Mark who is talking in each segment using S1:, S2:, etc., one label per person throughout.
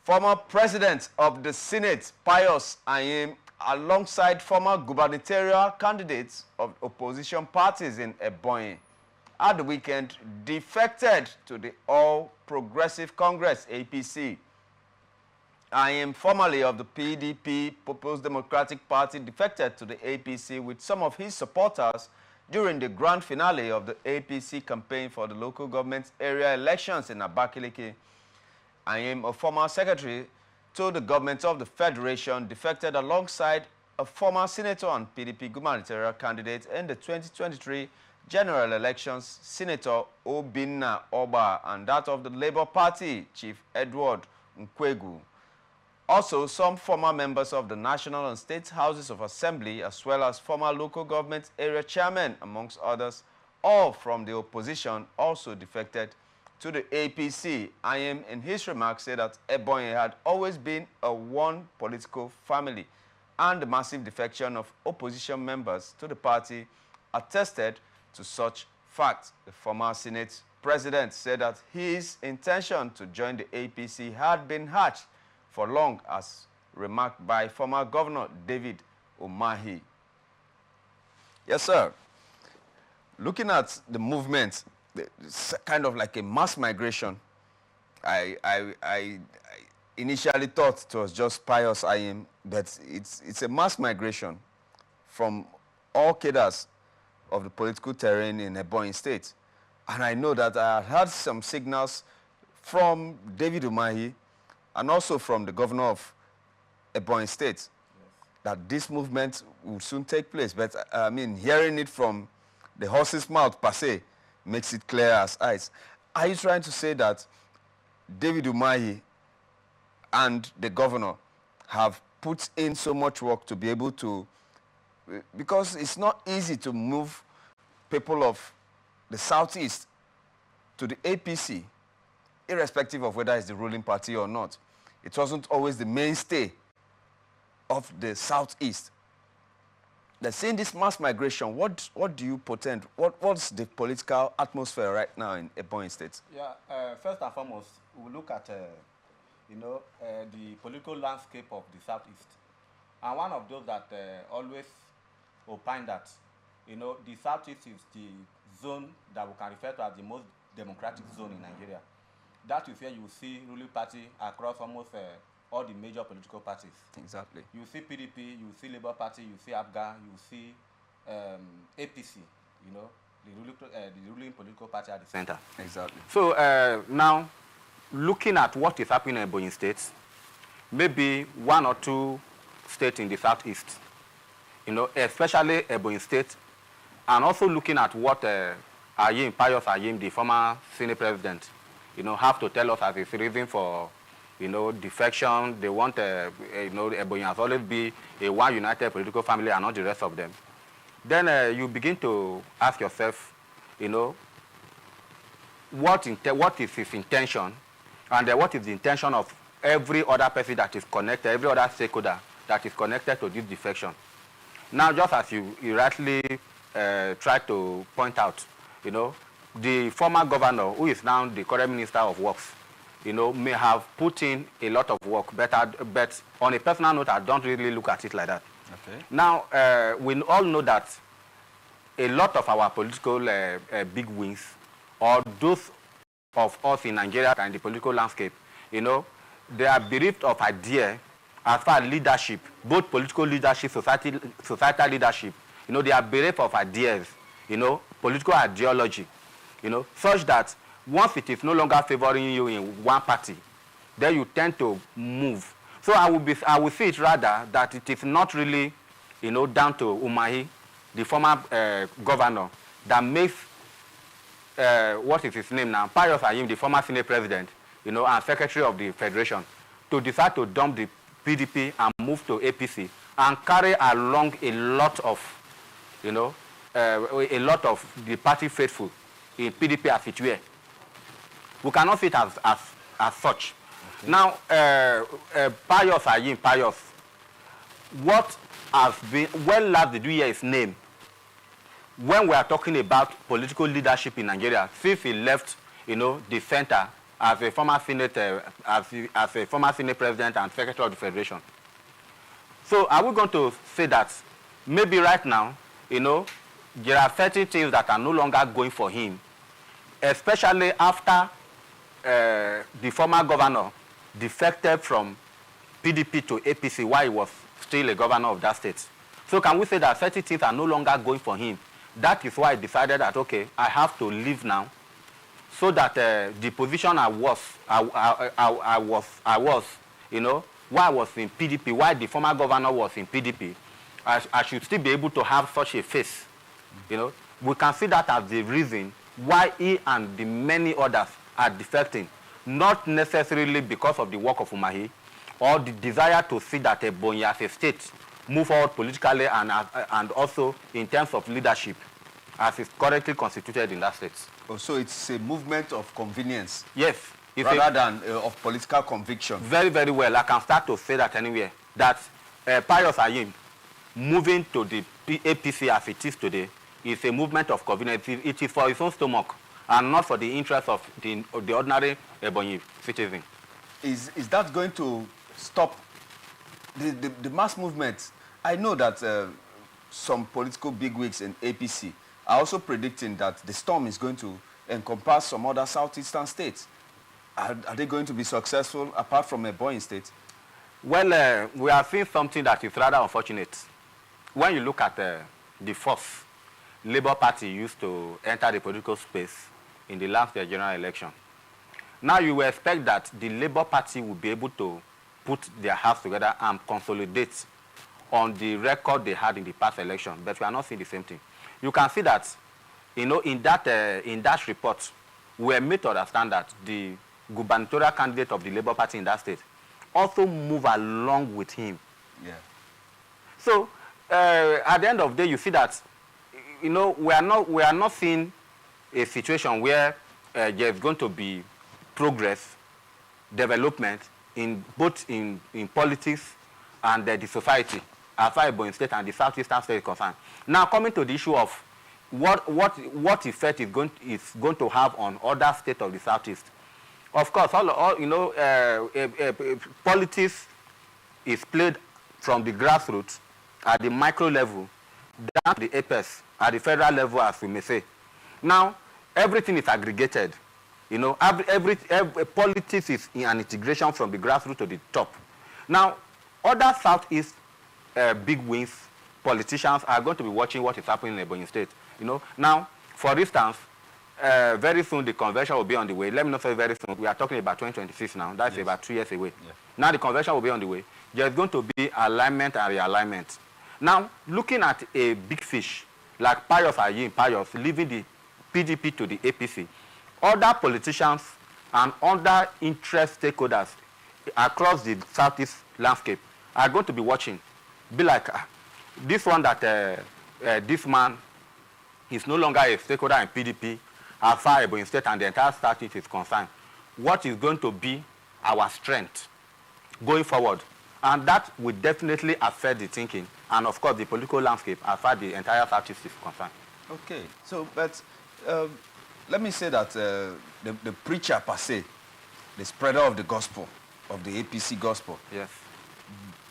S1: Former President of the Senate, Pius Ayim, alongside former gubernatorial candidates of opposition parties in Ebonyi, at the weekend defected to the All Progressive Congress, APC. Ayim, formerly of the PDP, People's Democratic Party, defected to the APC with some of his supporters during the grand finale of the APC campaign for the local government area elections in Abakaliki. Ayim, a former secretary to the government of the Federation, defected alongside a former senator and PDP gubernatorial candidate in the 2023 general elections, Senator Obinna Oba, and that of the Labour Party, Chief Edward Nkwegu. Also, some former members of the National and State Houses of Assembly, as well as former local government area chairmen, amongst others, all from the opposition, also defected to the APC. Ayim, in his remarks, said that Ebonyi had always been a one political family, and the massive defection of opposition members to the party attested to such facts. The former Senate president said that his intention to join the APC had been hatched for long, as remarked by former Governor David Umahi. Yes, sir. Looking at the movement, it's kind of like a mass migration. I initially thought it was just Pius Ayim, but it's a mass migration from all cadres of the political terrain in Ebonyi State. And I know that I had some signals from David Umahi and also from the governor of Ebonyi State, yes, that this movement will soon take place. But I mean, hearing it from the horse's mouth per se makes it clear as ice. Are you trying to say that David Umahi and the governor have put in so much work to be able to, because it's not easy to move people of the Southeast to the APC, irrespective of whether it's the ruling party or not? It wasn't always the mainstay of the Southeast. Then seeing this mass migration, what do you portend? What's the political atmosphere right now in Ebonyi State?
S2: Yeah, first and foremost, we look at the political landscape of the Southeast. And one of those that always opine that, the Southeast is the zone that we can refer to as the most democratic zone in Nigeria. That is where you see ruling party across almost all the major political parties.
S1: Exactly.
S2: You see PDP, you see Labour Party, you see APGA, you see APC, the ruling political party at the center.
S1: Exactly.
S2: So now, looking at what is happening in Ebonyi State, maybe one or two states in the Southeast, especially Ebonyi State, and also looking at what Ayim, Pius Ayim, the former Senate president, have to tell us as his reason for, defection. They want, Ebonyi has always be a one united political family and not the rest of them. Then you begin to ask yourself, what is his intention, and what is the intention of every other person that is connected, every other stakeholder that is connected to this defection. Now, just as you rightly tried to point out, the former governor, who is now the current Minister of Works, may have put in a lot of work, but on a personal note, I don't really look at it like that.
S1: Okay.
S2: Now, we all know that a lot of our political big wins, or those of us in Nigeria and the political landscape, they are bereft of idea as far as leadership, both political leadership, societal leadership. They are bereft of ideas, political ideology, such that once it is no longer favoring you in one party, then you tend to move. So I will see it rather that it is not really, down to Umahi, the former governor, that makes, what is his name now, Pius Ayim, the former Senate president, and secretary of the Federation, to decide to dump the PDP and move to APC and carry along a lot of, the party faithful in PDP as it were. We cannot see it as such. Okay. Now, Pius Ayim, what has been, when last did we hear his name? When we are talking about political leadership in Nigeria, since he left, the center as a former Senate, as a former Senate President and Secretary of the Federation. So are we going to say that maybe right now, you know, there are certain things that are no longer going for him, especially after the former governor defected from PDP to APC while he was still a governor of that state. So can we say that certain things are no longer going for him? That is why I decided that, okay, I have to leave now, so that the position I was, you know, while I was in PDP, while the former governor was in PDP, I should still be able to have such a face. You know, we can see that as the reason why he and the many others are defecting, not necessarily because of the work of Umahi or the desire to see that Ebonyi as a state move forward politically and also in terms of leadership as is currently constituted in that state.
S1: Oh, so it's a movement of convenience?
S2: Yes.
S1: Rather than of political conviction? Very,
S2: very well. I can start to say that anywhere. That Pius Ayim moving to the APC as it is today is a movement of convenience. It is for his own stomach and not for the interest of the ordinary Ebonyi citizen.
S1: Is that going to stop the mass movement? I know that some political bigwigs in APC are also predicting that the storm is going to encompass some other southeastern states. Are they going to be successful apart from Ebonyi state?
S2: Well, we are seeing something that is rather unfortunate. When you look at the force Labour Party used to enter the political space in the last general election, now you will expect that the Labour Party will be able to put their hearts together and consolidate on the record they had in the past election, but we are not seeing the same thing. You can see that, you know, in that report, we are made to understand that the gubernatorial candidate of the Labour Party in that state also move along with him.
S1: Yeah.
S2: So at the end of the day, you see that, you know, we are not seeing a situation where there's going to be progress, development in both in politics and the society, as far as Ebonyi State and the southeastern state is concerned. Now, coming to the issue of what effect is going to have on other states of the southeast. Of course, all you know, politics is played from the grassroots at the micro level down to the apex at the federal level, as we may say. Now, everything is aggregated. You know, every politics is in an integration from the grassroots to the top. Now, other southeast big wings politicians are going to be watching what is happening in Ebonyi State. You know, now, for instance, very soon the convention will be on the way. Let me not say very soon. We are talking about 2026 now. That's about 2 years away. Yeah. Now the convention will be on the way. There's going to be alignment and realignment. Now, looking at a big fish like Pius leaving the PDP to the APC, other politicians and other interest stakeholders across the southeast landscape are going to be watching. Be like, this one that this man is no longer a stakeholder in PDP, as far as Ebonyi State and the entire southeast is concerned. What is going to be our strength going forward? And that will definitely affect the thinking and, of course, the political landscape as far as the entire southeast is concerned.
S1: Okay, so, but let me say that the preacher per se, the spreader of the gospel, of the APC gospel,
S2: yes,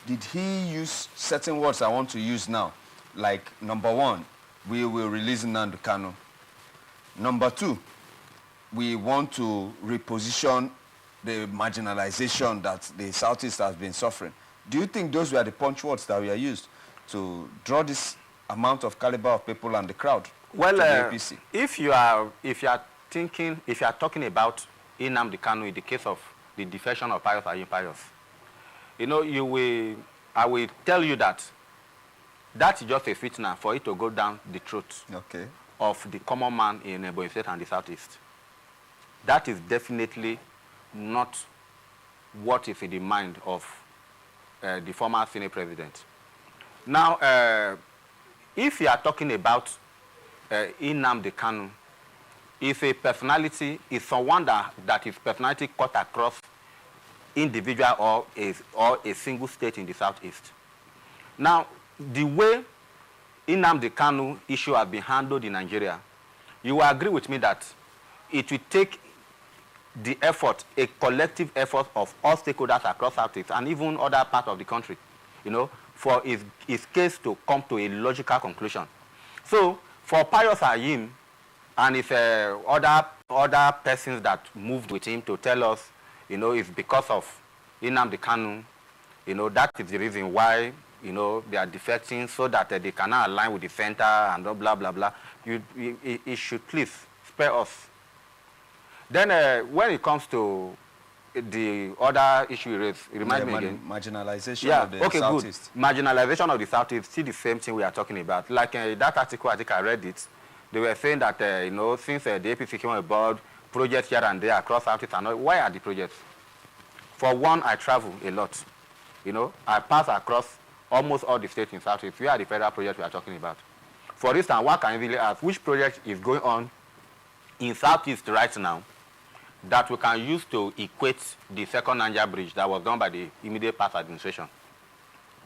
S1: did he use certain words I want to use now? Like, number one, we will release Nnamdi Kanu. Number two, we want to reposition the marginalization that the Southeast has been suffering. Do you think those were the punch words that were used to draw this amount of caliber of people and the crowd?
S2: Well, to the APC? If you are talking about Nnamdi Kanu in the case of the defection of Pius, you know, I will tell you that is just a fitna for it to go down the throat of the common man in Ebonyi State and the Southeast. That is definitely not what is in the mind of the former Senate President. Now, if you are talking about Nnamdi Kanu, is a personality, is someone that his personality cut across individual or a single state in the Southeast. Now, the way Nnamdi Kanu issue has been handled in Nigeria, you will agree with me that it will take the effort, a collective effort of all stakeholders across Southeast and even other parts of the country, you know, for his case to come to a logical conclusion. So for Pius Ayim and his other persons that moved with him to tell us, you know, it's because of Nnamdi Kanu, you know, that is the reason why, you know, they are defecting so that they cannot align with the center and blah, blah, blah. It should please spare us. Then when it comes to the other issue you raised, remind me again.
S1: Marginalization of the
S2: Good.
S1: Southeast.
S2: Marginalization of the Southeast, still the same thing we are talking about. Like that article, I think I read it, they were saying that, you know, since the APC came on board, projects here and there across Southeast, and all, why are the projects? For one, I travel a lot. You know, I pass across almost all the states in Southeast. Where are the federal projects we are talking about? For instance, one can really ask, which project is going on in Southeast right now that we can use to equate the second Niger bridge that was done by the immediate past administration?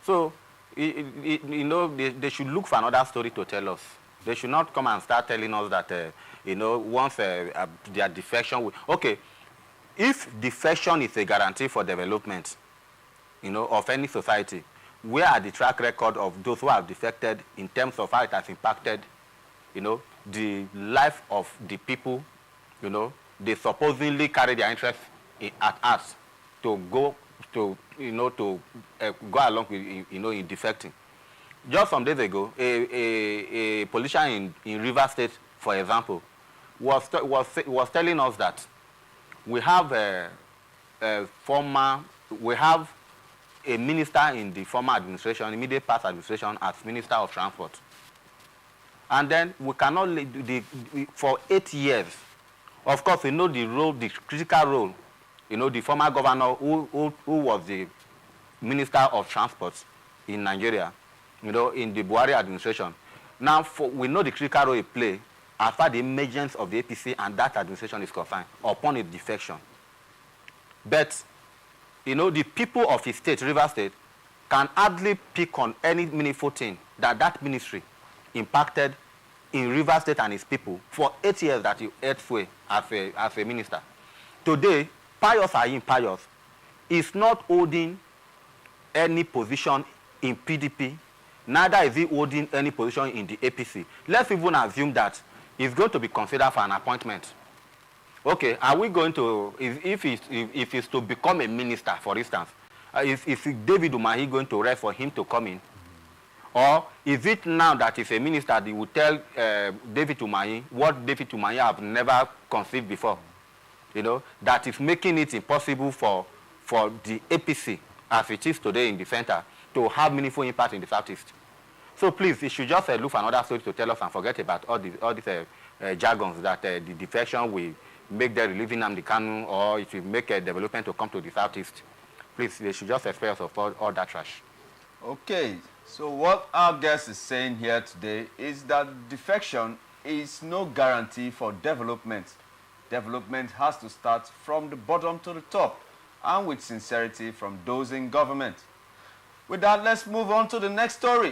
S2: So, you know, they should look for another story to tell us. They should not come and start telling us that, you know, once their defection will... Okay, if defection is a guarantee for development, you know, of any society, where are the track record of those who have defected in terms of how it has impacted, you know, the life of the people, you know, they supposedly carry their interest at us to go to, you know, to go along with, you know, in defecting. Just some days ago, a politician in Rivers State, for example, was telling us that we have a minister in the former administration, immediate past administration, as Minister of Transport. And then we cannot, for 8 years, of course, we know the role, the critical role, you know, the former governor who was the Minister of Transport in Nigeria, you know, in the Buhari administration. Now, we know the critical role he played as far as the emergence of the APC and that administration is concerned upon its defection. But, you know, the people of his state, Rivers State, can hardly pick on any meaningful thing that ministry impacted in Rivers State and its people for 8 years that he held sway as a minister. Today, Pius is not holding any position in PDP, neither is he holding any position in the APC. Let's even assume that he's going to be considered for an appointment. Okay, are we going to, if he's to become a minister, for instance, is David Umahi going to rest for him to come in? Or is it now that he's a minister that he will tell David Umahi what David Umahi have never conceived before? You know, that is making it impossible for the APC, as it is today in the center, to have meaningful impact in the Southeast. So please, you should just look for another story to tell us and forget about all these jargons that the defection will make them relieving Nnamdi Kanu, or it will make a development to come to the Southeast. Please, they should just spare us of all that trash.
S1: Okay, so what our guest is saying here today is that defection is no guarantee for development. Development has to start from the bottom to the top, and with sincerity from those in government. With that, let's move on to the next story.